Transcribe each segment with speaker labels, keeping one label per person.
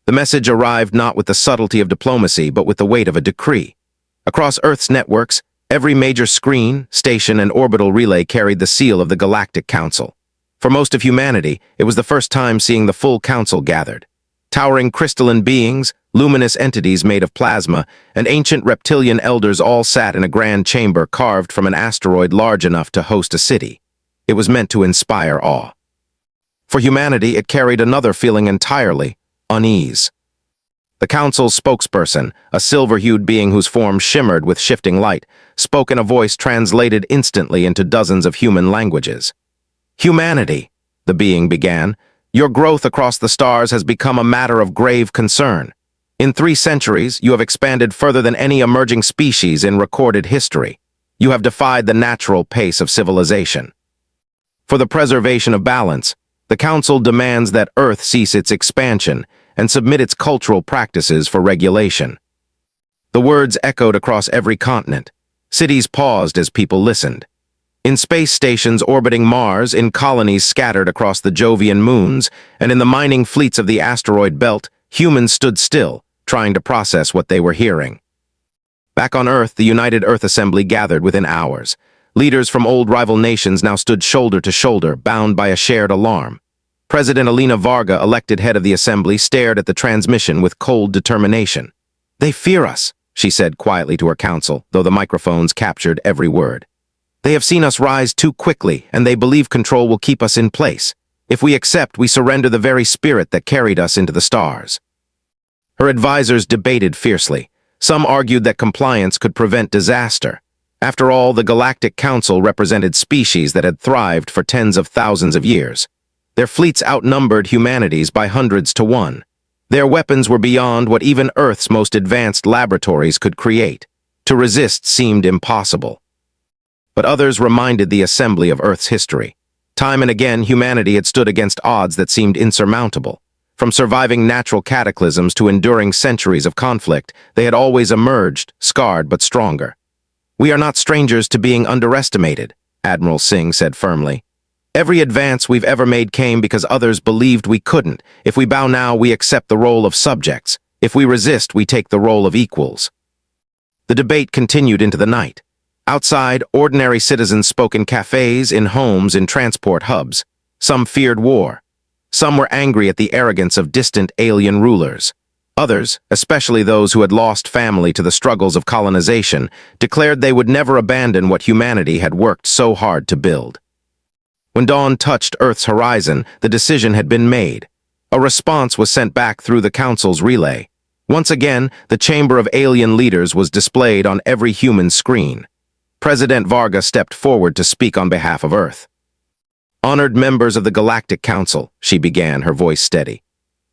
Speaker 1: The message arrived not with the subtlety of diplomacy, but with the weight of a decree. Across Earth's networks, every major screen, station, and orbital relay carried the seal of the Galactic Council. For most of humanity, it was the first time seeing the full council gathered. Towering crystalline beings, luminous entities made of plasma, and ancient reptilian elders all sat in a grand chamber carved from an asteroid large enough to host a city. It was meant to inspire awe. For humanity, it carried another feeling entirely: unease. The council's spokesperson, a silver-hued being whose form shimmered with shifting light, spoke in a voice translated instantly into dozens of human languages. "Humanity," the being began, "your growth across the stars has become a matter of grave concern. In 3 centuries, you have expanded further than any emerging species in recorded history. You have defied the natural pace of civilization. For the preservation of balance, the Council demands that Earth cease its expansion and submit its cultural practices for regulation." The words echoed across every continent. Cities paused as people listened. In space stations orbiting Mars, in colonies scattered across the Jovian moons, and in the mining fleets of the asteroid belt, humans stood still, trying to process what they were hearing. Back on Earth, the United Earth Assembly gathered within hours. Leaders from old rival nations now stood shoulder to shoulder, bound by a shared alarm. President Elena Varga, elected head of the assembly, stared at the transmission with cold determination. "They fear us," she said quietly to her council, though the microphones captured every word. "They have seen us rise too quickly, and they believe control will keep us in place. If we accept, we surrender the very spirit that carried us into the stars." Her advisors debated fiercely. Some argued that compliance could prevent disaster. After all, the Galactic Council represented species that had thrived for tens of thousands of years. Their fleets outnumbered humanity's by hundreds to one. Their weapons were beyond what even Earth's most advanced laboratories could create. To resist seemed impossible. But others reminded the assembly of Earth's history. Time and again, humanity had stood against odds that seemed insurmountable. From surviving natural cataclysms to enduring centuries of conflict, they had always emerged, scarred but stronger. "We are not strangers to being underestimated," Admiral Singh said firmly. "Every advance we've ever made came because others believed we couldn't. If we bow now, we accept the role of subjects. If we resist, we take the role of equals." The debate continued into the night. Outside, ordinary citizens spoke in cafes, in homes, in transport hubs. Some feared war. Some were angry at the arrogance of distant alien rulers. Others, especially those who had lost family to the struggles of colonization, declared they would never abandon what humanity had worked so hard to build. When dawn touched Earth's horizon, the decision had been made. A response was sent back through the Council's relay. Once again, the chamber of alien leaders was displayed on every human screen. President Varga stepped forward to speak on behalf of Earth. "Honored members of the Galactic Council," she began, her voice steady.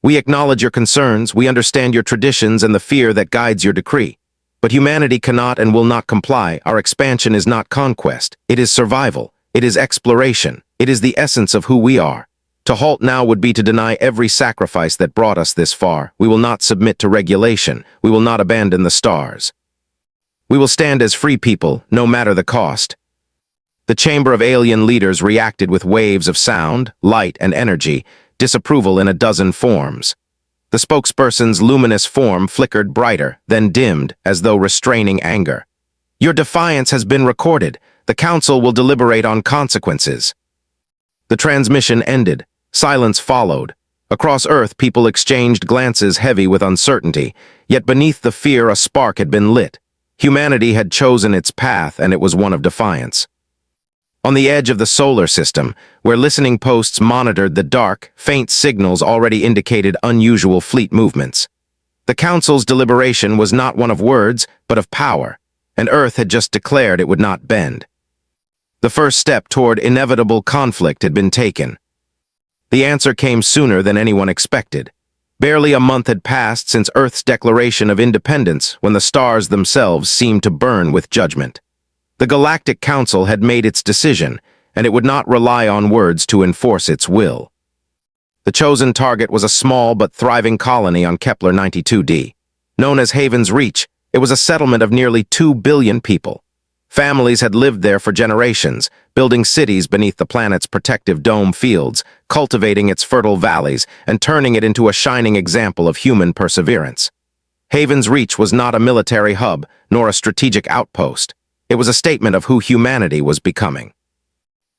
Speaker 1: "We acknowledge your concerns, we understand your traditions and the fear that guides your decree. But humanity cannot and will not comply. Our expansion is not conquest. It is survival. It is exploration. It is the essence of who we are. To halt now would be to deny every sacrifice that brought us this far. We will not submit to regulation. We will not abandon the stars. We will stand as free people, no matter the cost." The chamber of alien leaders reacted with waves of sound, light, and energy, disapproval in a dozen forms. The spokesperson's luminous form flickered brighter, then dimmed, as though restraining anger. "Your defiance has been recorded. The Council will deliberate on consequences." The transmission ended. Silence followed. Across Earth, people exchanged glances heavy with uncertainty, yet beneath the fear a spark had been lit. Humanity had chosen its path, and it was one of defiance. On the edge of the solar system, where listening posts monitored the dark, faint signals already indicated unusual fleet movements. The Council's deliberation was not one of words, but of power, and Earth had just declared it would not bend. The first step toward inevitable conflict had been taken. The answer came sooner than anyone expected. Barely a month had passed since Earth's declaration of independence, when the stars themselves seemed to burn with judgment. The Galactic Council had made its decision, and it would not rely on words to enforce its will. The chosen target was a small but thriving colony on Kepler 92d. Known as Haven's Reach, it was a settlement of nearly 2 billion people. Families had lived there for generations, building cities beneath the planet's protective dome fields, cultivating its fertile valleys, and turning it into a shining example of human perseverance. Haven's Reach was not a military hub, nor a strategic outpost. It was a statement of who humanity was becoming.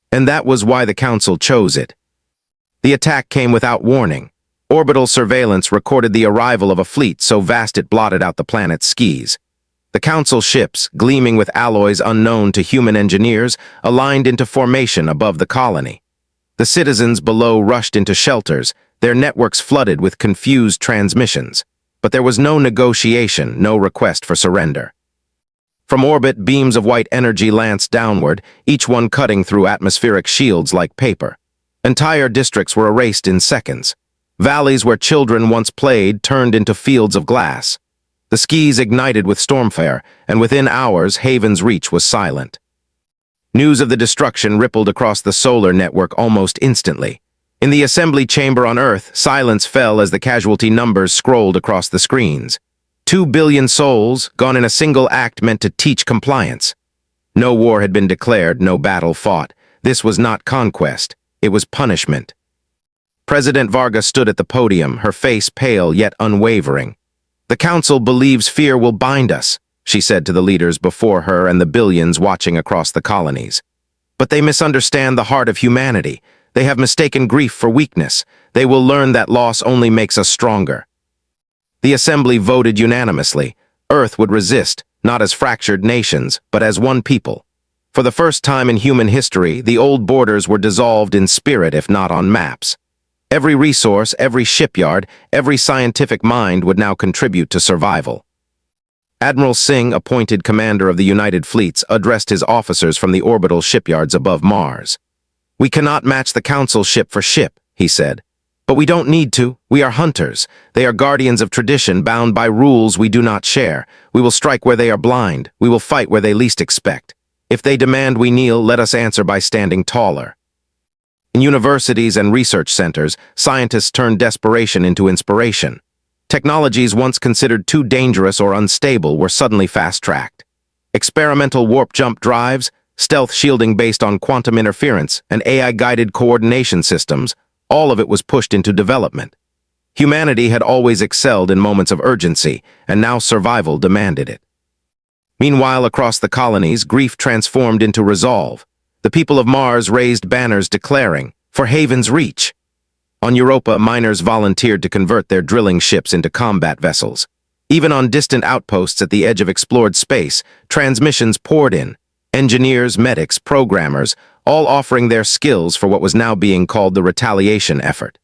Speaker 1: And that was why the Council chose it. The attack came without warning. Orbital surveillance recorded the arrival of a fleet so vast it blotted out the planet's skies. The Council ships, gleaming with alloys unknown to human engineers, aligned into formation above the colony. The citizens below rushed into shelters, their networks flooded with confused transmissions. But there was no negotiation, no request for surrender. From orbit, beams of white energy lanced downward, each one cutting through atmospheric shields like paper. Entire districts were erased in seconds. Valleys where children once played turned into fields of glass. The skies ignited with stormfare, and within hours, Haven's Reach was silent. News of the destruction rippled across the solar network almost instantly. In the assembly chamber on Earth, silence fell as the casualty numbers scrolled across the screens. 2 billion souls, gone in a single act meant to teach compliance. No war had been declared, no battle fought. This was not conquest, it was punishment. President Vargas stood at the podium, her face pale yet unwavering. "The Council believes fear will bind us," she said to the leaders before her and the billions watching across the colonies. "But they misunderstand the heart of humanity. They have mistaken grief for weakness. They will learn that loss only makes us stronger." The Assembly voted unanimously. Earth would resist, not as fractured nations, but as one people. For the first time in human history, the old borders were dissolved in spirit if not on maps. Every resource, every shipyard, every scientific mind would now contribute to survival. Admiral Singh, appointed commander of the United Fleets, addressed his officers from the orbital shipyards above Mars. "We cannot match the Council ship for ship," he said. "But we don't need to. We are hunters. They are guardians of tradition, bound by rules we do not share. We will strike where they are blind. We will fight where they least expect. If they demand we kneel, let us answer by standing taller." In universities and research centers, scientists turned desperation into inspiration. Technologies once considered too dangerous or unstable were suddenly fast-tracked. Experimental warp-jump drives, stealth shielding based on quantum interference, and AI-guided coordination systems, all of it was pushed into development. Humanity had always excelled in moments of urgency, and now survival demanded it. Meanwhile, across the colonies, grief transformed into resolve. The people of Mars raised banners declaring, "For Haven's Reach." On Europa, miners volunteered to convert their drilling ships into combat vessels. Even on distant outposts at the edge of explored space, transmissions poured in. Engineers, medics, programmers, all offering their skills for what was now being called the Retaliation effort.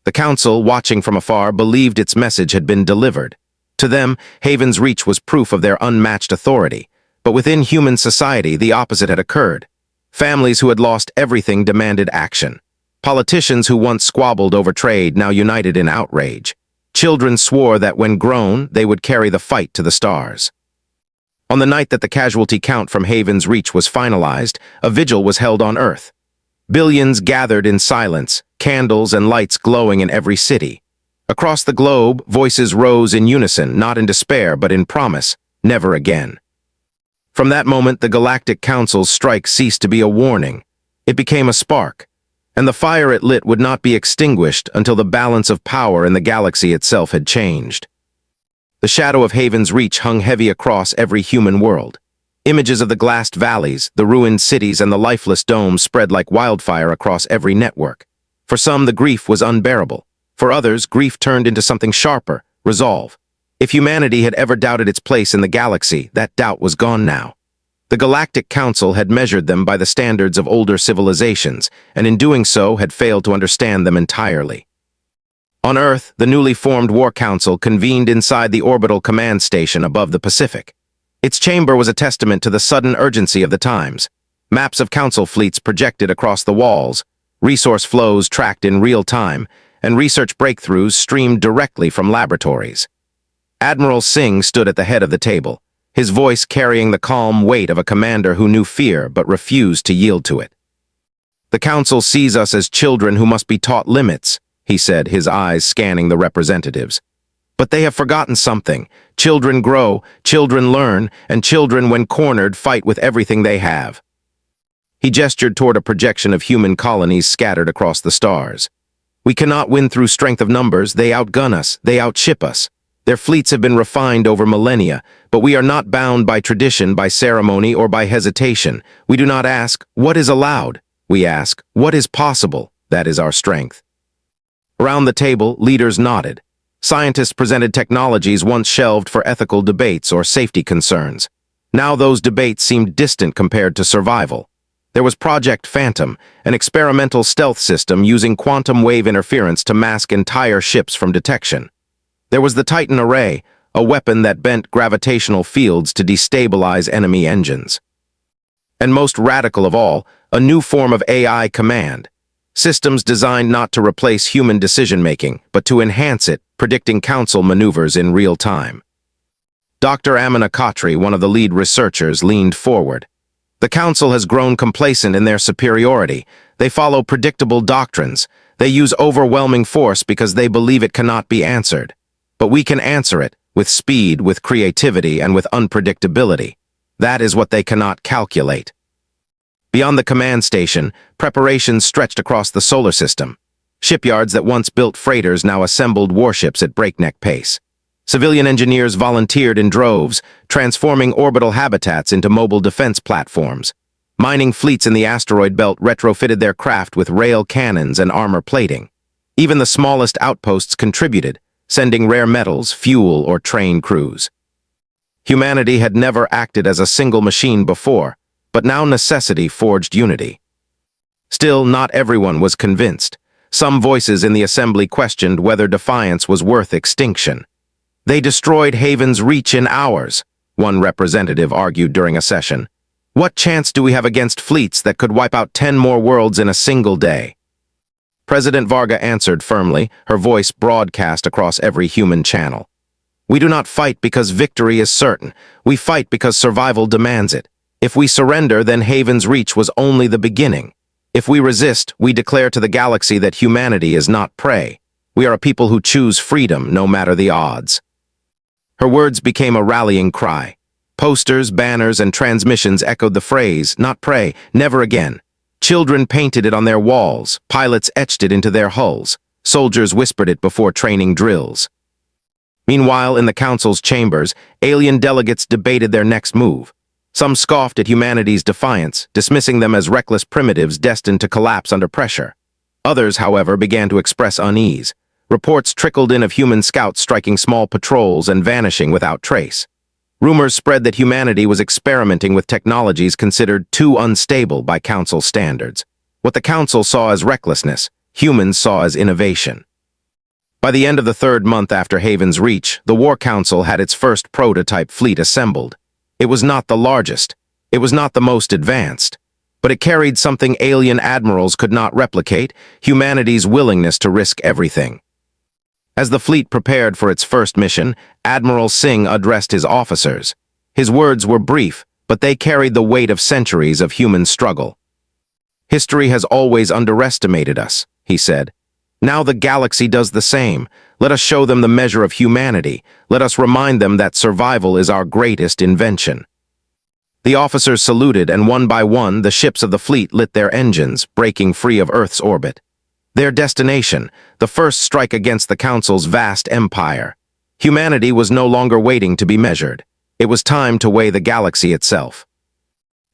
Speaker 1: The Council, watching from afar, believed its message had been delivered. To them, Haven's Reach was proof of their unmatched authority. But within human society, the opposite had occurred. Families who had lost everything demanded action. Politicians who once squabbled over trade now united in outrage. Children swore that when grown, they would carry the fight to the stars. On the night that the casualty count from Haven's Reach was finalized, a vigil was held on Earth. Billions gathered in silence, candles and lights glowing in every city. Across the globe, voices rose in unison, not in despair but in promise, never again. From that moment, the Galactic Council's strike ceased to be a warning. It became a spark, and the fire it lit would not be extinguished until the balance of power in the galaxy itself had changed. The shadow of Haven's Reach hung heavy across every human world. Images of the glassed valleys, the ruined cities, and the lifeless domes spread like wildfire across every network. For some, the grief was unbearable. For others, grief turned into something sharper, resolve. If humanity had ever doubted its place in the galaxy, that doubt was gone now. The Galactic Council had measured them by the standards of older civilizations, and in doing so had failed to understand them entirely. On Earth, the newly formed War Council convened inside the orbital command station above the Pacific. Its chamber was a testament to the sudden urgency of the times. Maps of Council fleets projected across the walls, resource flows tracked in real time, and research breakthroughs streamed directly from laboratories. Admiral Singh stood at the head of the table, his voice carrying the calm weight of a commander who knew fear but refused to yield to it. "The Council sees us as children who must be taught limits," he said, his eyes scanning the representatives. But they have forgotten something. Children grow, children learn, and children, when cornered, fight with everything they have. He gestured toward a projection of human colonies scattered across the stars. We cannot win through strength of numbers. They outgun us, they outship us. Their fleets have been refined over millennia, but we are not bound by tradition, by ceremony, or by hesitation. We do not ask, what is allowed? We ask, what is possible? That is our strength. Around the table, leaders nodded. Scientists presented technologies once shelved for ethical debates or safety concerns. Now those debates seemed distant compared to survival. There was Project Phantom, an experimental stealth system using quantum wave interference to mask entire ships from detection. There was the Titan Array, a weapon that bent gravitational fields to destabilize enemy engines. And most radical of all, a new form of AI command. Systems designed not to replace human decision-making, but to enhance it, predicting council maneuvers in real time. Dr. Amina Khatri, one of the lead researchers, leaned forward. The council has grown complacent in their superiority. They follow predictable doctrines. They use overwhelming force because they believe it cannot be answered. But we can answer it, with speed, with creativity, and with unpredictability. That is what they cannot calculate. Beyond the command station, preparations stretched across the solar system. Shipyards that once built freighters now assembled warships at breakneck pace. Civilian engineers volunteered in droves, transforming orbital habitats into mobile defense platforms. Mining fleets in the asteroid belt retrofitted their craft with rail cannons and armor plating. Even the smallest outposts contributed, sending rare metals, fuel, or train crews. Humanity had never acted as a single machine before, but now necessity forged unity. Still, not everyone was convinced. Some voices in the assembly questioned whether defiance was worth extinction. They destroyed Haven's reach in hours, one representative argued during a session. What chance do we have against fleets that could wipe out 10 more worlds in a single day? President Varga answered firmly, her voice broadcast across every human channel. We do not fight because victory is certain. We fight because survival demands it. If we surrender, then Haven's reach was only the beginning. If we resist, we declare to the galaxy that humanity is not prey. We are a people who choose freedom, no matter the odds. Her words became a rallying cry. Posters, banners, and transmissions echoed the phrase, not prey, never again. Children painted it on their walls, pilots etched it into their hulls, soldiers whispered it before training drills. Meanwhile, in the council's chambers, alien delegates debated their next move. Some scoffed at humanity's defiance, dismissing them as reckless primitives destined to collapse under pressure. Others, however, began to express unease. Reports trickled in of human scouts striking small patrols and vanishing without trace. Rumors spread that humanity was experimenting with technologies considered too unstable by council standards. What the council saw as recklessness, humans saw as innovation. By the end of the third month after Haven's reach, the War Council had its first prototype fleet assembled. It was not the largest, it was not the most advanced, but it carried something alien admirals could not replicate, humanity's willingness to risk everything. As the fleet prepared for its first mission, Admiral Singh addressed his officers. His words were brief, but they carried the weight of centuries of human struggle. History has always underestimated us, he said. Now the galaxy does the same. Let us show them the measure of humanity. Let us remind them that survival is our greatest invention. The officers saluted, and one by one, the ships of the fleet lit their engines, breaking free of Earth's orbit. Their destination, the first strike against the Council's vast empire. Humanity was no longer waiting to be measured. It was time to weigh the galaxy itself.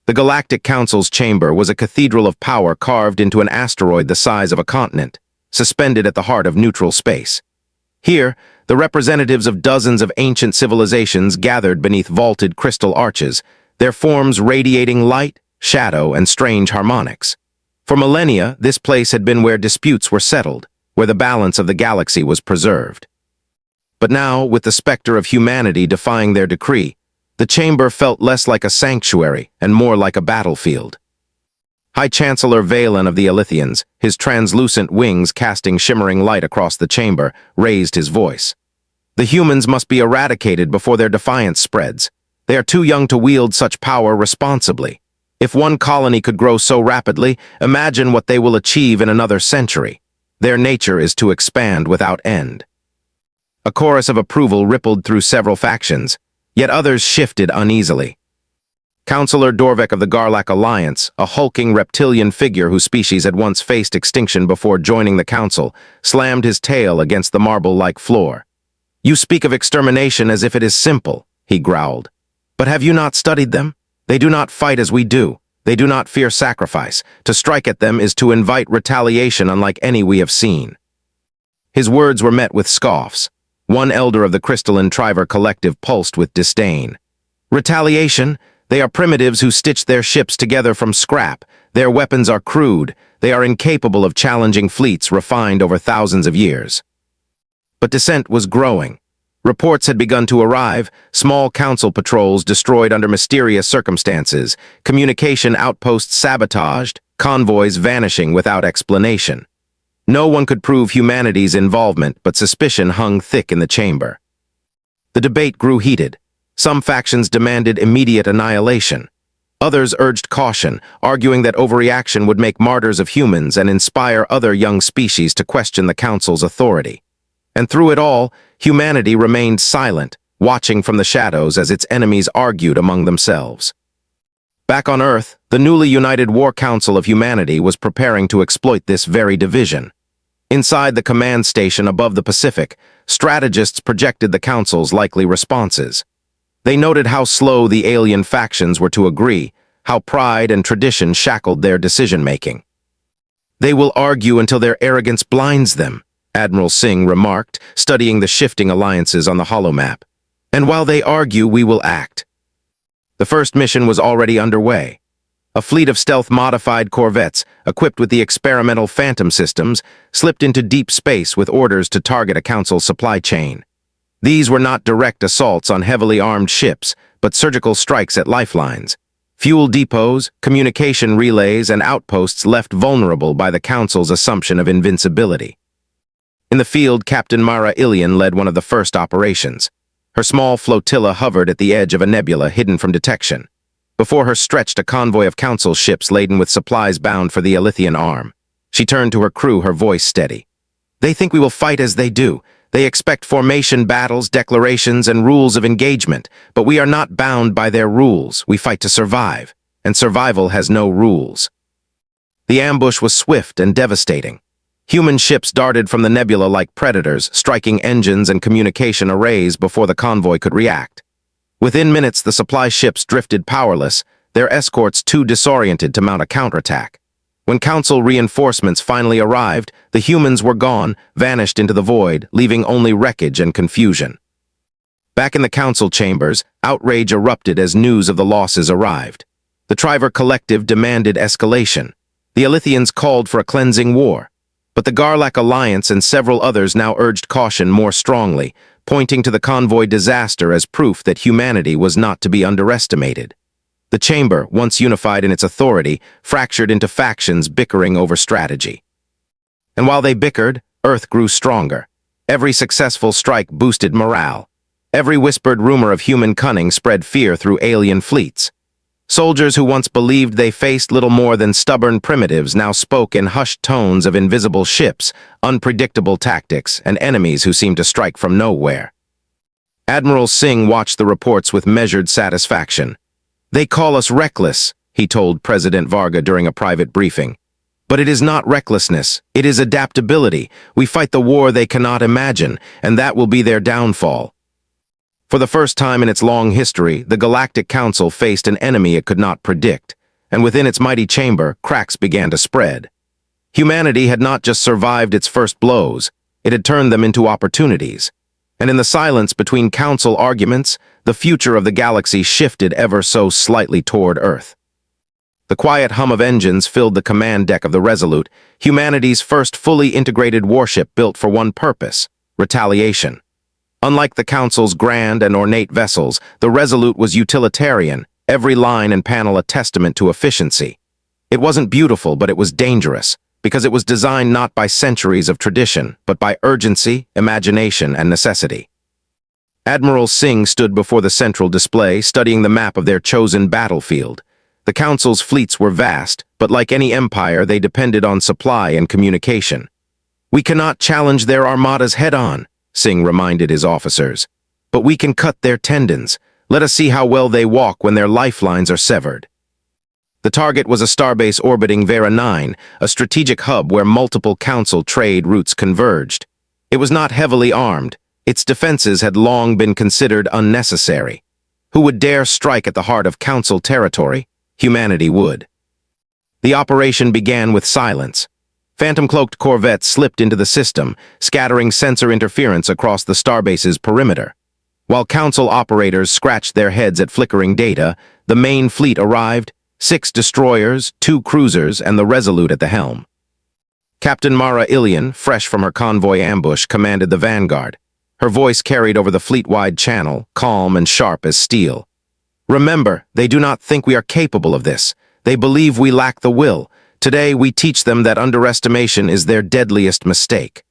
Speaker 1: The Galactic Council's chamber was a cathedral of power carved into an asteroid the size of a continent, suspended at the heart of neutral space. Here, the representatives of dozens of ancient civilizations gathered beneath vaulted crystal arches, their forms radiating light, shadow, and strange harmonics. For millennia, this place had been where disputes were settled, where the balance of the galaxy was preserved. But now, with the specter of humanity defying their decree, the chamber felt less like a sanctuary and more like a battlefield. High Chancellor Valen of the Alithians, his translucent wings casting shimmering light across the chamber, raised his voice. The humans must be eradicated before their defiance spreads. They are too young to wield such power responsibly. If one colony could grow so rapidly, imagine what they will achieve in another century. Their nature is to expand without end. A chorus of approval rippled through several factions, yet others shifted uneasily. Councillor Dorvek of the Garlac Alliance, a hulking reptilian figure whose species had once faced extinction before joining the council, slammed his tail against the marble-like floor. "You speak of extermination as if it is simple," he growled. "But have you not studied them? They do not fight as we do. They do not fear sacrifice. To strike at them is to invite retaliation unlike any we have seen." His words were met with scoffs. One elder of the crystalline Triver collective pulsed with disdain. "Retaliation? They are primitives who stitched their ships together from scrap. Their weapons are crude. They are incapable of challenging fleets refined over thousands of years." But dissent was growing. Reports had begun to arrive, small council patrols destroyed under mysterious circumstances, communication outposts sabotaged, convoys vanishing without explanation. No one could prove humanity's involvement, but suspicion hung thick in the chamber. The debate grew heated. Some factions demanded immediate annihilation. Others urged caution, arguing that overreaction would make martyrs of humans and inspire other young species to question the Council's authority. And through it all, humanity remained silent, watching from the shadows as its enemies argued among themselves. Back on Earth, the newly united War Council of Humanity was preparing to exploit this very division. Inside the command station above the Pacific, strategists projected the Council's likely responses. They noted how slow the alien factions were to agree, how pride and tradition shackled their decision-making. "They will argue until their arrogance blinds them," Admiral Singh remarked, studying the shifting alliances on the holomap. "And while they argue, we will act." The first mission was already underway. A fleet of stealth-modified corvettes, equipped with the experimental Phantom systems, slipped into deep space with orders to target a Council supply chain. These were not direct assaults on heavily armed ships, but surgical strikes at lifelines. Fuel depots, communication relays, and outposts left vulnerable by the Council's assumption of invincibility. In the field, Captain Mara Ilian led one of the first operations. Her small flotilla hovered at the edge of a nebula hidden from detection. Before her stretched a convoy of Council ships laden with supplies bound for the Alithian arm. She turned to her crew, her voice steady. "They think we will fight as they do. They expect formation battles, declarations, and rules of engagement, but we are not bound by their rules. We fight to survive, and survival has no rules." The ambush was swift and devastating. Human ships darted from the nebula like predators, striking engines and communication arrays before the convoy could react. Within minutes, the supply ships drifted powerless, their escorts too disoriented to mount a counterattack. When Council reinforcements finally arrived, the humans were gone, vanished into the void, leaving only wreckage and confusion. Back in the Council chambers, outrage erupted as news of the losses arrived. The Triver Collective demanded escalation. The Alithians called for a cleansing war. But the Garlac Alliance and several others now urged caution more strongly, pointing to the convoy disaster as proof that humanity was not to be underestimated. The chamber, once unified in its authority, fractured into factions bickering over strategy. And while they bickered, Earth grew stronger. Every successful strike boosted morale. Every whispered rumor of human cunning spread fear through alien fleets. Soldiers who once believed they faced little more than stubborn primitives now spoke in hushed tones of invisible ships, unpredictable tactics, and enemies who seemed to strike from nowhere. Admiral Singh watched the reports with measured satisfaction. "They call us reckless," he told President Varga during a private briefing. "But it is not recklessness, it is adaptability. We fight the war they cannot imagine, and that will be their downfall." For the first time in its long history, the Galactic Council faced an enemy it could not predict, and within its mighty chamber, cracks began to spread. Humanity had not just survived its first blows, it had turned them into opportunities. And in the silence between Council arguments, the future of the galaxy shifted ever so slightly toward Earth. The quiet hum of engines filled the command deck of the Resolute, humanity's first fully integrated warship built for one purpose: retaliation. Unlike the Council's grand and ornate vessels, the Resolute was utilitarian, every line and panel a testament to efficiency. It wasn't beautiful, but it was dangerous, because it was designed not by centuries of tradition, but by urgency, imagination, and necessity. Admiral Singh stood before the central display, studying the map of their chosen battlefield. The Council's fleets were vast, but like any empire, they depended on supply and communication. "We cannot challenge their armadas head-on," Singh reminded his officers. "But we can cut their tendons. Let us see how well they walk when their lifelines are severed." The target was a starbase orbiting Vera 9, a strategic hub where multiple Council trade routes converged. It was not heavily armed. Its defenses had long been considered unnecessary. Who would dare strike at the heart of Council territory? Humanity would. The operation began with silence. Phantom-cloaked corvettes slipped into the system, scattering sensor interference across the starbase's perimeter. While Council operators scratched their heads at flickering data, the main fleet arrived, 6 destroyers, 2 cruisers, and the Resolute at the helm. Captain Mara Ilian, fresh from her convoy ambush, commanded the vanguard. Her voice carried over the fleet-wide channel, calm and sharp as steel. "Remember, they do not think we are capable of this. They believe we lack the will. Today we teach them that underestimation is their deadliest mistake."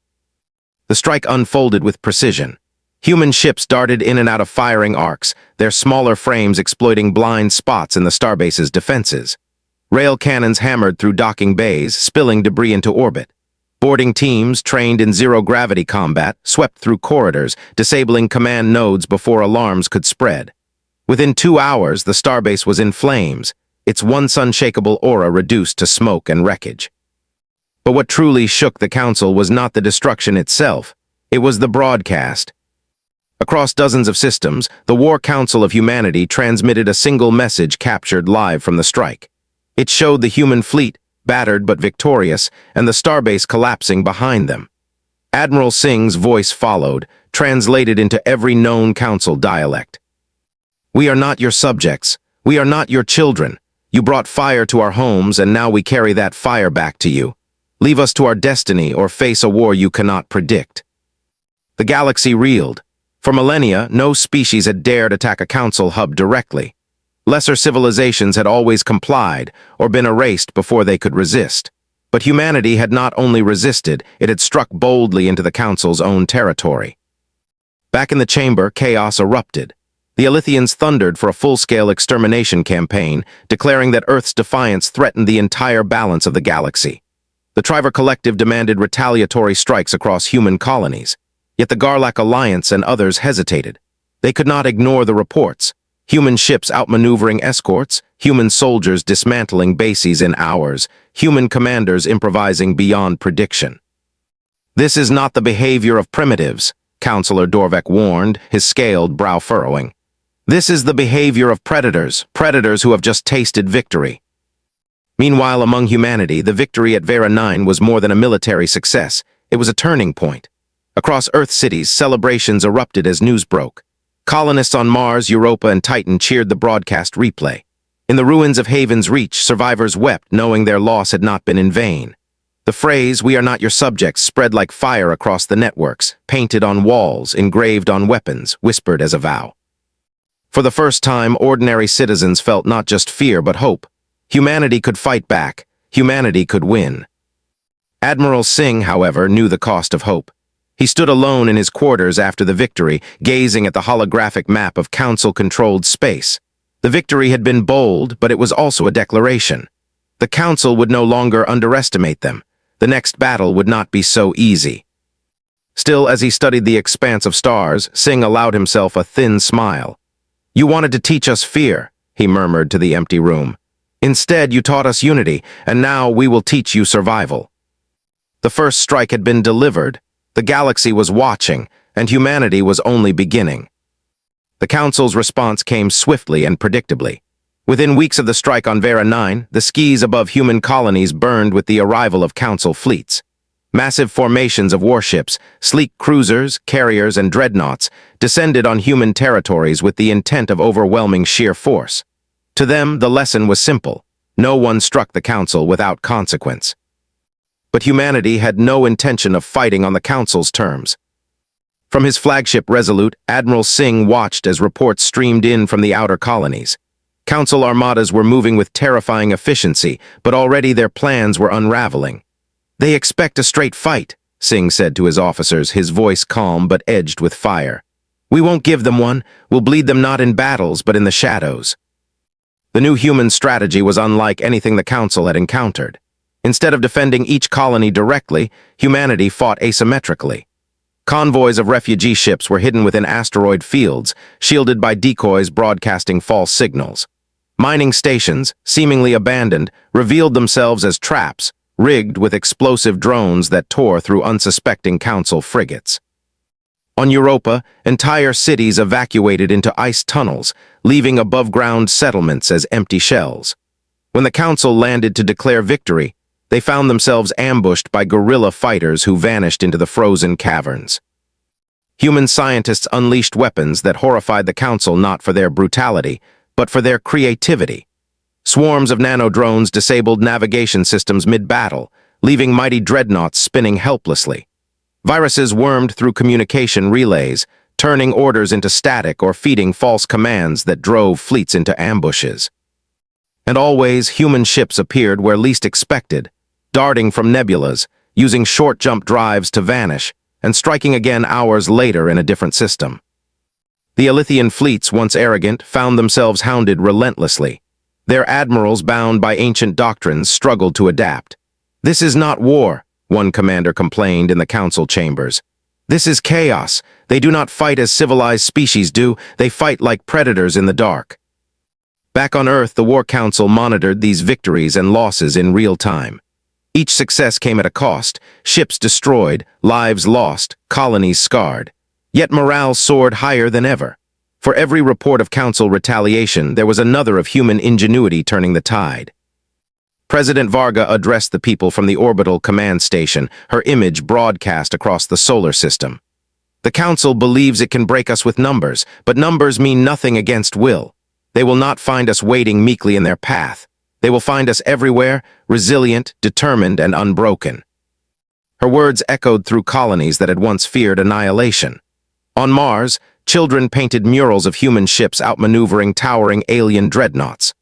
Speaker 1: The strike unfolded with precision. Human ships darted in and out of firing arcs, their smaller frames exploiting blind spots in the starbase's defenses. Rail cannons hammered through docking bays, spilling debris into orbit. Boarding teams, trained in zero-gravity combat, swept through corridors, disabling command nodes before alarms could spread. Within 2 hours, the starbase was in flames, its once unshakable aura reduced to smoke and wreckage. But what truly shook the Council was not the destruction itself, it was the broadcast. Across dozens of systems, the War Council of Humanity transmitted a single message captured live from the strike. It showed the human fleet, battered but victorious, and the starbase collapsing behind them. Admiral Singh's voice followed, translated into every known Council dialect. "We are not your subjects. We are not your children. You brought fire to our homes, and now we carry that fire back to you. Leave us to our destiny or face a war you cannot predict." The galaxy reeled. For millennia, no species had dared attack a Council hub directly. Lesser civilizations had always complied or been erased before they could resist. But humanity had not only resisted, it had struck boldly into the Council's own territory. Back in the chamber, chaos erupted. The Alithians thundered for a full-scale extermination campaign, declaring that Earth's defiance threatened the entire balance of the galaxy. The Triver Collective demanded retaliatory strikes across human colonies. Yet the Garlac Alliance and others hesitated. They could not ignore the reports. Human ships outmaneuvering escorts, human soldiers dismantling bases in hours, human commanders improvising beyond prediction. "This is not the behavior of primitives," Councillor Dorvek warned, his scaled brow furrowing. "This is the behavior of predators, predators who have just tasted victory." Meanwhile, among humanity, the victory at Vera 9 was more than a military success. It was a turning point. Across Earth cities, celebrations erupted as news broke. Colonists on Mars, Europa, and Titan cheered the broadcast replay. In the ruins of Haven's Reach, survivors wept, knowing their loss had not been in vain. The phrase, "We are not your subjects," spread like fire across the networks, painted on walls, engraved on weapons, whispered as a vow. For the first time, ordinary citizens felt not just fear but hope. Humanity could fight back. Humanity could win. Admiral Singh, however, knew the cost of hope. He stood alone in his quarters after the victory, gazing at the holographic map of Council-controlled space. The victory had been bold, but it was also a declaration. The Council would no longer underestimate them. The next battle would not be so easy. Still, as he studied the expanse of stars, Singh allowed himself a thin smile. "You wanted to teach us fear," he murmured to the empty room. "Instead, you taught us unity, and now we will teach you survival." The first strike had been delivered. The galaxy was watching, and humanity was only beginning. The Council's response came swiftly and predictably. Within weeks of the strike on Vera 9, the skies above human colonies burned with the arrival of Council fleets. Massive formations of warships, sleek cruisers, carriers, and dreadnoughts descended on human territories with the intent of overwhelming sheer force. To them, the lesson was simple. No one struck the Council without consequence. But humanity had no intention of fighting on the Council's terms. From his flagship Resolute, Admiral Singh watched as reports streamed in from the outer colonies. Council armadas were moving with terrifying efficiency, but already their plans were unraveling. "They expect a straight fight," Singh said to his officers, his voice calm but edged with fire. "We won't give them one. We'll bleed them not in battles, but in the shadows." The new human strategy was unlike anything the Council had encountered. Instead of defending each colony directly, humanity fought asymmetrically. Convoys of refugee ships were hidden within asteroid fields, shielded by decoys broadcasting false signals. Mining stations, seemingly abandoned, revealed themselves as traps, rigged with explosive drones that tore through unsuspecting Council frigates. On Europa, entire cities evacuated into ice tunnels, leaving above-ground settlements as empty shells. When the Council landed to declare victory, they found themselves ambushed by guerrilla fighters who vanished into the frozen caverns. Human scientists unleashed weapons that horrified the Council not for their brutality, but for their creativity. Swarms of nanodrones disabled navigation systems mid-battle, leaving mighty dreadnoughts spinning helplessly. Viruses wormed through communication relays, turning orders into static or feeding false commands that drove fleets into ambushes. And always, human ships appeared where least expected, darting from nebulas, using short-jump drives to vanish, and striking again hours later in a different system. The Elythian fleets, once arrogant, found themselves hounded relentlessly. Their admirals, bound by ancient doctrines, struggled to adapt. "This is not war," one commander complained in the council chambers. "This is chaos. They do not fight as civilized species do, they fight like predators in the dark." Back on Earth, the War Council monitored these victories and losses in real time. Each success came at a cost: ships destroyed, lives lost, colonies scarred. Yet morale soared higher than ever. For every report of Council retaliation, there was another of human ingenuity turning the tide. President Varga addressed the people from the orbital command station, her image broadcast across the solar system. "The Council believes it can break us with numbers, but numbers mean nothing against will. They will not find us waiting meekly in their path. They will find us everywhere, resilient, determined, and unbroken." Her words echoed through colonies that had once feared annihilation. On Mars, children painted murals of human ships outmaneuvering towering alien dreadnoughts.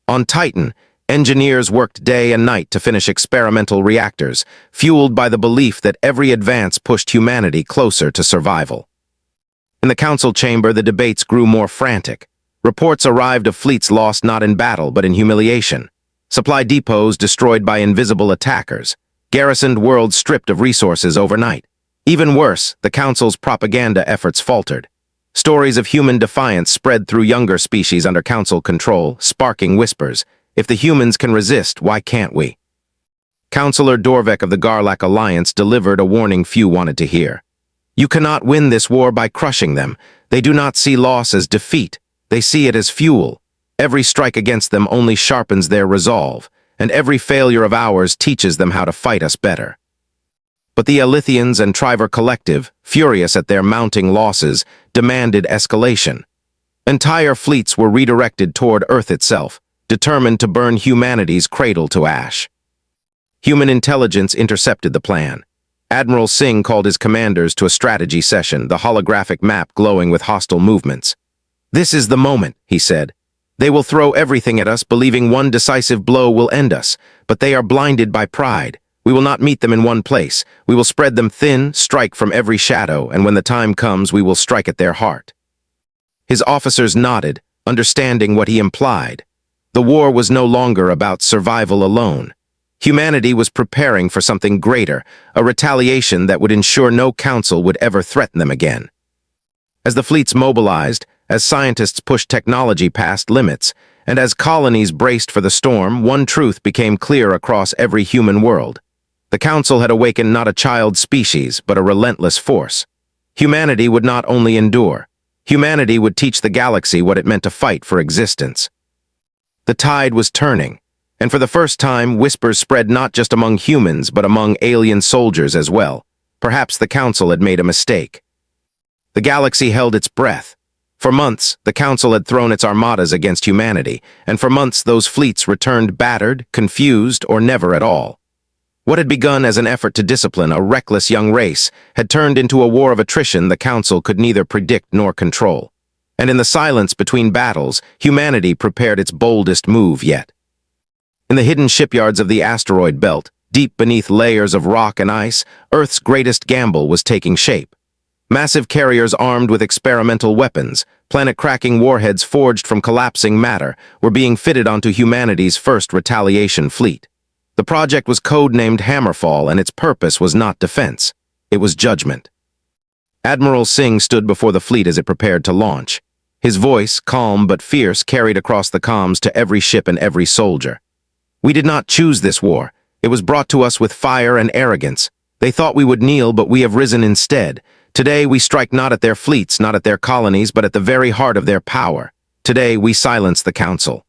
Speaker 1: On Titan, engineers worked day and night to finish experimental reactors, fueled by the belief that every advance pushed humanity closer to survival. In the council chamber, the debates grew more frantic. Reports arrived of fleets lost not in battle but in humiliation, supply depots destroyed by invisible attackers, garrisoned worlds stripped of resources overnight. Even worse, the Council's propaganda efforts faltered. Stories of human defiance spread through younger species under Council control, sparking whispers. "If the humans can resist, why can't we?" Councillor Dorvek of the Garlac Alliance delivered a warning few wanted to hear. "You cannot win this war by crushing them. They do not see loss as defeat. They see it as fuel. Every strike against them only sharpens their resolve, and every failure of ours teaches them how to fight us better." But the Elythians and Triver Collective, furious at their mounting losses, demanded escalation. Entire fleets were redirected toward Earth itself, determined to burn humanity's cradle to ash. Human intelligence intercepted the plan. Admiral Singh called his commanders to a strategy session, the holographic map glowing with hostile movements. "This is the moment," he said. "They will throw everything at us, believing one decisive blow will end us, but they are blinded by pride. We will not meet them in one place. We will spread them thin, strike from every shadow, and when the time comes, we will strike at their heart." His officers nodded, understanding what he implied. The war was no longer about survival alone. Humanity was preparing for something greater, a retaliation that would ensure no council would ever threaten them again. As the fleets mobilized, as scientists pushed technology past limits, and as colonies braced for the storm, one truth became clear across every human world. The Council had awakened not a child species, but a relentless force. Humanity would not only endure. Humanity would teach the galaxy what it meant to fight for existence. The tide was turning, and for the first time, whispers spread not just among humans, but among alien soldiers as well. Perhaps the Council had made a mistake. The galaxy held its breath. For months, the Council had thrown its armadas against humanity, and for months those fleets returned battered, confused, or never at all. What had begun as an effort to discipline a reckless young race had turned into a war of attrition the Council could neither predict nor control. And in the silence between battles, humanity prepared its boldest move yet. In the hidden shipyards of the asteroid belt, deep beneath layers of rock and ice, Earth's greatest gamble was taking shape. Massive carriers armed with experimental weapons, planet-cracking warheads forged from collapsing matter, were being fitted onto humanity's first retaliation fleet. The project was code-named Hammerfall, and its purpose was not defense. It was judgment. Admiral Singh stood before the fleet as it prepared to launch. His voice, calm but fierce, carried across the comms to every ship and every soldier. "We did not choose this war. It was brought to us with fire and arrogance. They thought we would kneel, but we have risen instead. Today we strike not at their fleets, not at their colonies, but at the very heart of their power. Today we silence the Council."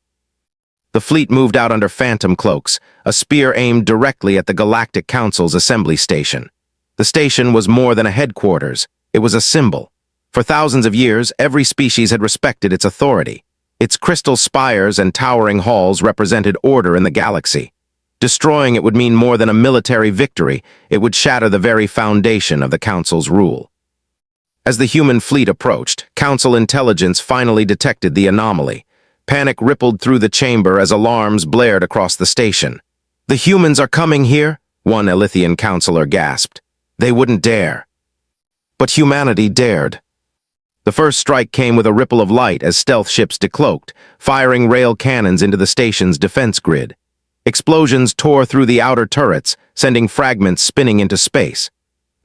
Speaker 1: The fleet moved out under phantom cloaks, a spear aimed directly at the Galactic Council's assembly station. The station was more than a headquarters. It was a symbol. For thousands of years, every species had respected its authority. Its crystal spires and towering halls represented order in the galaxy. Destroying it would mean more than a military victory. It would shatter the very foundation of the Council's rule. As the human fleet approached, Council intelligence finally detected the anomaly. Panic rippled through the chamber as alarms blared across the station. "The humans are coming here," one Elythian counselor gasped. "They wouldn't dare." But humanity dared. The first strike came with a ripple of light as stealth ships decloaked, firing rail cannons into the station's defense grid. Explosions tore through the outer turrets, sending fragments spinning into space.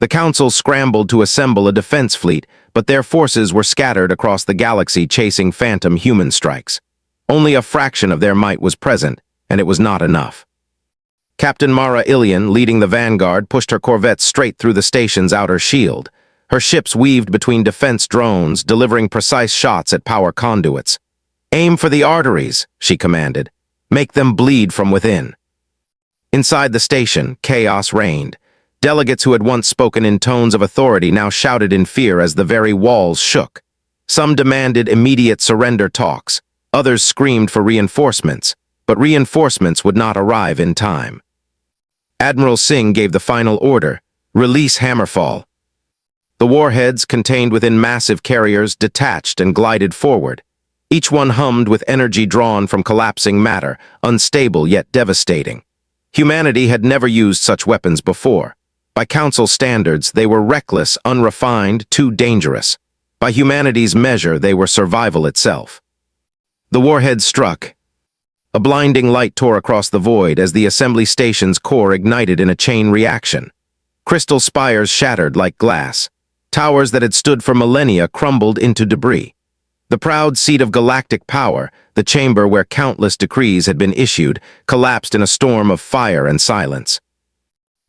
Speaker 1: The Council scrambled to assemble a defense fleet, but their forces were scattered across the galaxy chasing phantom human strikes. Only a fraction of their might was present, and it was not enough. Captain Mara Ilian, leading the vanguard, pushed her corvette straight through the station's outer shield. Her ships weaved between defense drones, delivering precise shots at power conduits. "Aim for the arteries," she commanded. "Make them bleed from within." Inside the station, chaos reigned. Delegates who had once spoken in tones of authority now shouted in fear as the very walls shook. Some demanded immediate surrender talks. Others screamed for reinforcements, but reinforcements would not arrive in time. Admiral Singh gave the final order: "Release Hammerfall." The warheads, contained within massive carriers, detached and glided forward. Each one hummed with energy drawn from collapsing matter, unstable yet devastating. Humanity had never used such weapons before. By Council standards, they were reckless, unrefined, too dangerous. By humanity's measure, they were survival itself. The warheads struck. A blinding light tore across the void as the assembly station's core ignited in a chain reaction. Crystal spires shattered like glass. Towers that had stood for millennia crumbled into debris. The proud seat of galactic power, the chamber where countless decrees had been issued, collapsed in a storm of fire and silence.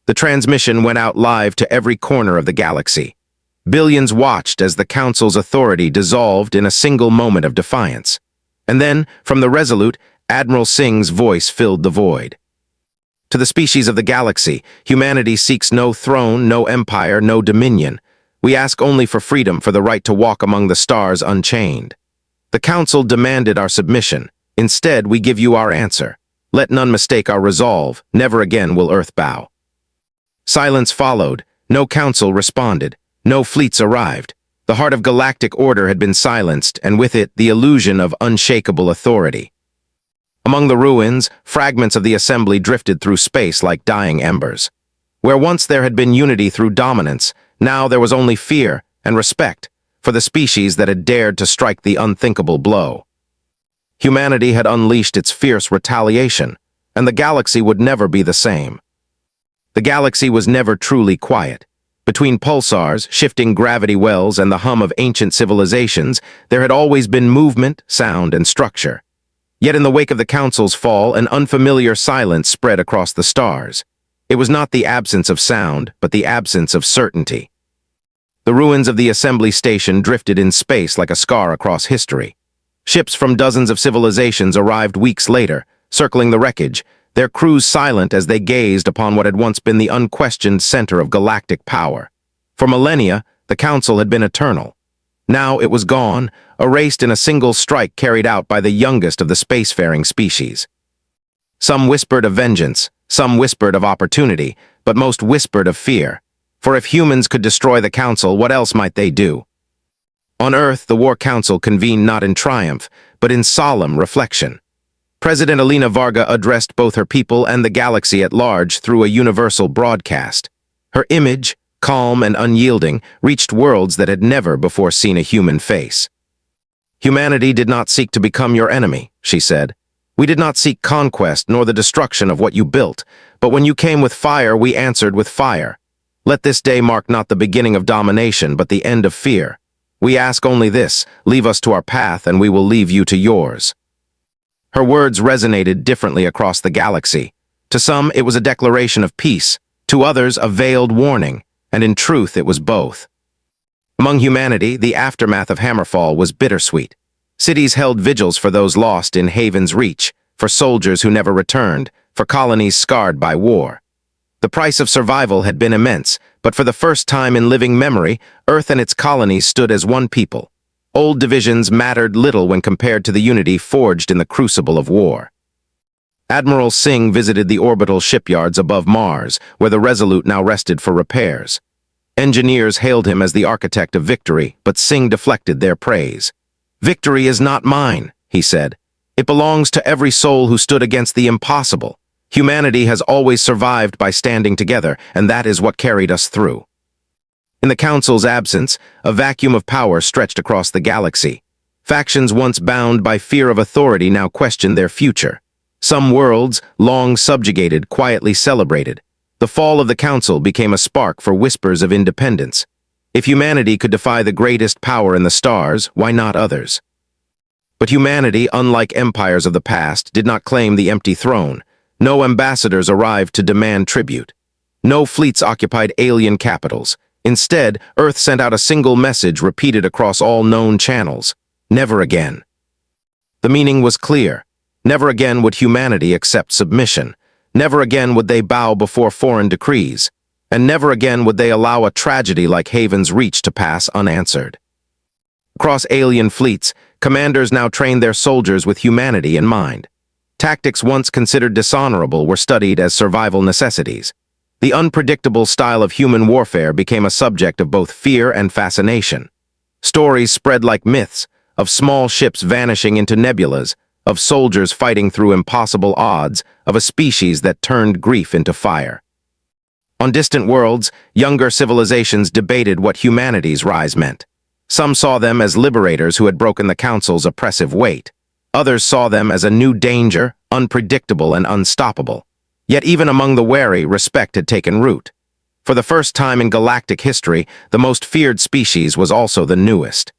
Speaker 1: The transmission went out live to every corner of the galaxy. Billions watched as the Council's authority dissolved in a single moment of defiance. And then, from the Resolute, Admiral Singh's voice filled the void. "To the species of the galaxy, humanity seeks no throne, no empire, no dominion. We ask only for freedom, for the right to walk among the stars unchained. The Council demanded our submission. Instead, we give you our answer. Let none mistake our resolve. Never again will Earth bow." Silence followed. No Council responded. No fleets arrived. The heart of galactic order had been silenced, and with it, the illusion of unshakable authority. Among the ruins, fragments of the assembly drifted through space like dying embers. Where once there had been unity through dominance, now there was only fear and respect for the species that had dared to strike the unthinkable blow. Humanity had unleashed its fierce retaliation, and the galaxy would never be the same. The galaxy was never truly quiet. Between pulsars, shifting gravity wells, and the hum of ancient civilizations, there had always been movement, sound, and structure. Yet in the wake of the Council's fall, an unfamiliar silence spread across the stars. It was not the absence of sound, but the absence of certainty. The ruins of the assembly station drifted in space like a scar across history. Ships from dozens of civilizations arrived weeks later, circling the wreckage, their crews silent as they gazed upon what had once been the unquestioned center of galactic power. For millennia, the Council had been eternal. Now it was gone, erased in a single strike carried out by the youngest of the spacefaring species. Some whispered of vengeance, some whispered of opportunity, but most whispered of fear. For if humans could destroy the Council, what else might they do? On Earth, the War Council convened not in triumph, but in solemn reflection. President Elena Varga addressed both her people and the galaxy at large through a universal broadcast. Her image, calm and unyielding, reached worlds that had never before seen a human face. "Humanity did not seek to become your enemy," she said. "We did not seek conquest nor the destruction of what you built, but when you came with fire, we answered with fire. Let this day mark not the beginning of domination, but the end of fear. We ask only this: leave us to our path, and we will leave you to yours." Her words resonated differently across the galaxy. To some, it was a declaration of peace. To others, a veiled warning, and in truth, it was both. Among humanity, the aftermath of Hammerfall was bittersweet. Cities held vigils for those lost in Haven's Reach, for soldiers who never returned, for colonies scarred by war. The price of survival had been immense, but for the first time in living memory, Earth and its colonies stood as one people. Old divisions mattered little when compared to the unity forged in the crucible of war. Admiral Singh visited the orbital shipyards above Mars, where the Resolute now rested for repairs. Engineers hailed him as the architect of victory, but Singh deflected their praise. "Victory is not mine," he said. "It belongs to every soul who stood against the impossible. Humanity has always survived by standing together, and that is what carried us through." In the Council's absence, a vacuum of power stretched across the galaxy. Factions once bound by fear of authority now questioned their future. Some worlds, long subjugated, quietly celebrated. The fall of the Council became a spark for whispers of independence. If humanity could defy the greatest power in the stars, why not others? But humanity, unlike empires of the past, did not claim the empty throne. No ambassadors arrived to demand tribute. No fleets occupied alien capitals. Instead, Earth sent out a single message repeated across all known channels: never again. The meaning was clear. Never again would humanity accept submission. Never again would they bow before foreign decrees. And never again would they allow a tragedy like Haven's Reach to pass unanswered. Across alien fleets, commanders now trained their soldiers with humanity in mind. Tactics once considered dishonorable were studied as survival necessities. The unpredictable style of human warfare became a subject of both fear and fascination. Stories spread like myths, of small ships vanishing into nebulas, of soldiers fighting through impossible odds, of a species that turned grief into fire. On distant worlds, younger civilizations debated what humanity's rise meant. Some saw them as liberators who had broken the Council's oppressive weight. Others saw them as a new danger, unpredictable and unstoppable. Yet even among the wary, respect had taken root. For the first time in galactic history, the most feared species was also the newest.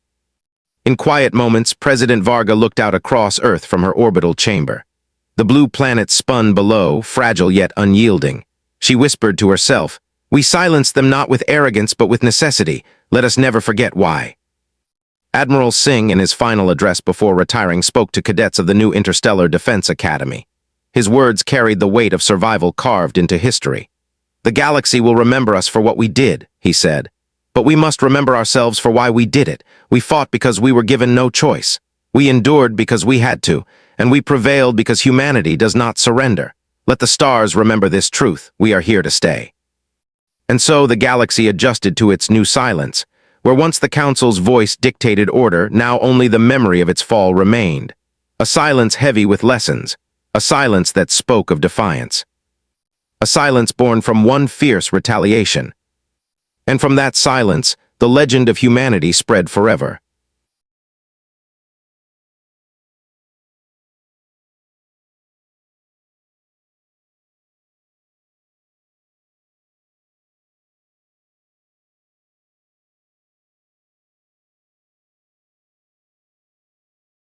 Speaker 1: In quiet moments, President Varga looked out across Earth from her orbital chamber. The blue planet spun below, fragile yet unyielding. She whispered to herself, "We silenced them not with arrogance but with necessity. Let us never forget why." Admiral Singh, in his final address before retiring, spoke to cadets of the new Interstellar Defense Academy. His words carried the weight of survival carved into history. "The galaxy will remember us for what we did," he said. "But we must remember ourselves for why we did it. We fought because we were given no choice. We endured because we had to, and we prevailed because humanity does not surrender. Let the stars remember this truth: we are here to stay." And so the galaxy adjusted to its new silence. Where once the Council's voice dictated order, now only the memory of its fall remained. A silence heavy with lessons. A silence that spoke of defiance. A silence born from one fierce retaliation. And from that silence, the legend of humanity spread forever.